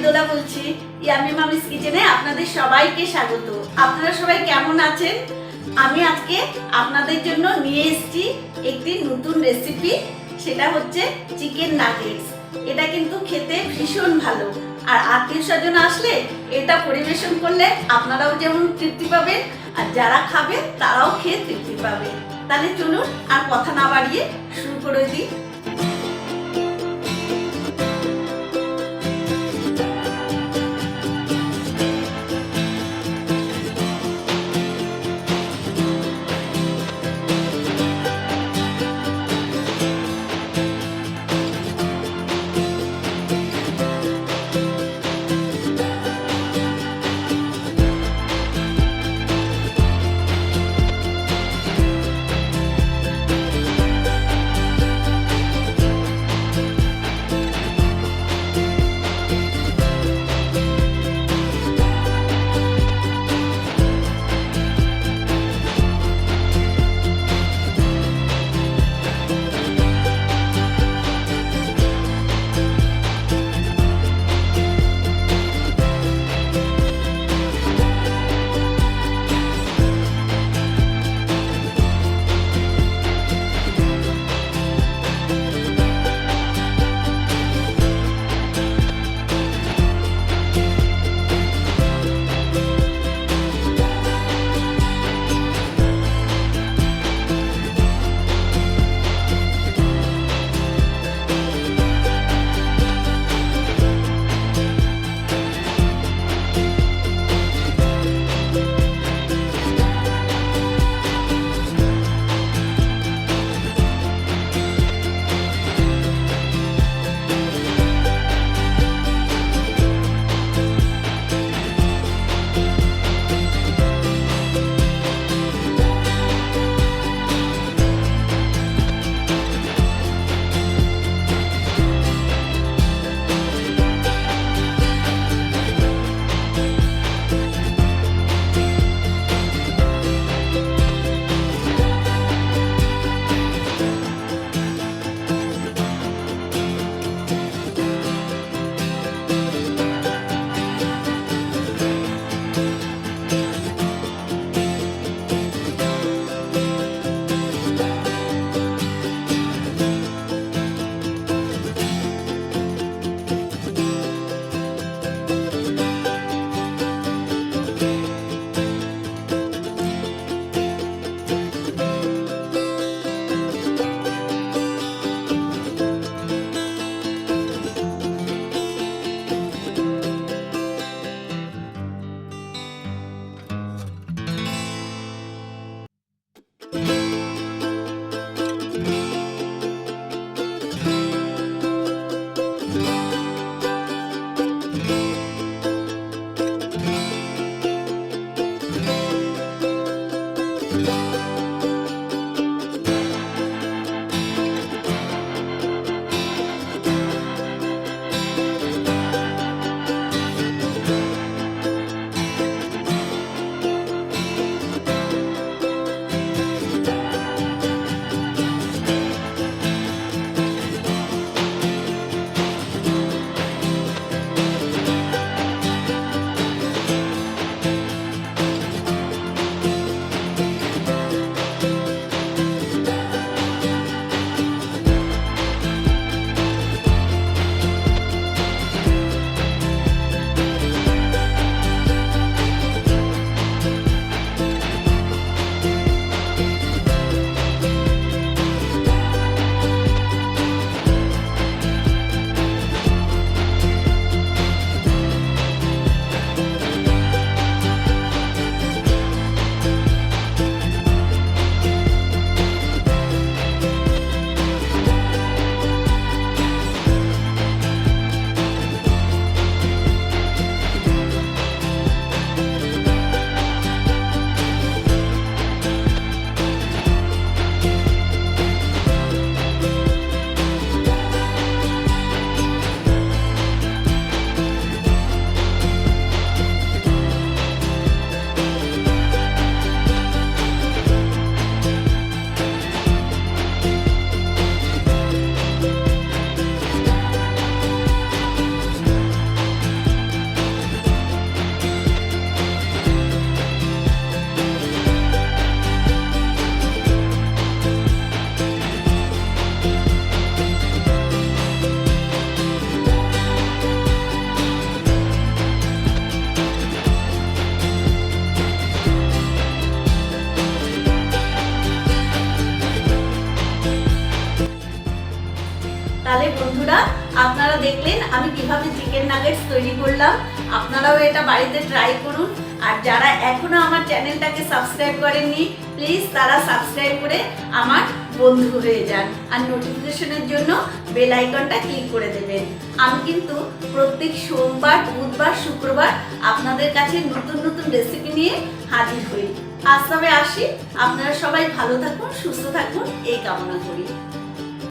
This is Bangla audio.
দোলা বলছি ইয়ামি মামিস কিচেনে আপনাদের সবাইকে স্বাগত। আপনারা সবাই কেমন আছেন? আমি আজকে আপনাদের জন্য নিয়ে এসেছি একটি নতুন রেসিপি, সেটা হচ্ছে চিকেন নাগেটস। এটা কিন্তু খেতে ভীষণ ভালো, আর আত্মীয় স্বজন আসলে এটা পরিবেশন করলে আপনারাও যেমন তৃপ্তি পাবেন আর যারা খাবে তারাও খেয়ে তৃপ্তি পাবে। তাহলে চলুন আর কথা না বাড়িয়ে শুরু করে দিই। আপনারা দেখলেন আমি কিভাবে চিকেন নাগেটস তৈরি করলাম। আপনারাও এটা বাড়িতে ট্রাই করুন। আর যারা এখনো আমার চ্যানেলটাকে সাবস্ক্রাইব করেননি, প্লিজ তারা সাবস্ক্রাইব করে আমার বন্ধু হয়ে যান আর নোটিফিকেশনের জন্য বেল আইকনটা ক্লিক করে দেবেন। আমি কিন্তু প্রত্যেক সোমবার, বুধবার, শুক্রবার আপনাদের কাছে নতুন নতুন রেসিপি নিয়ে হাজির হই। আজ তবে আসি, আপনারা সবাই ভালো থাকুন, সুস্থ থাকুন এই কামনা করি।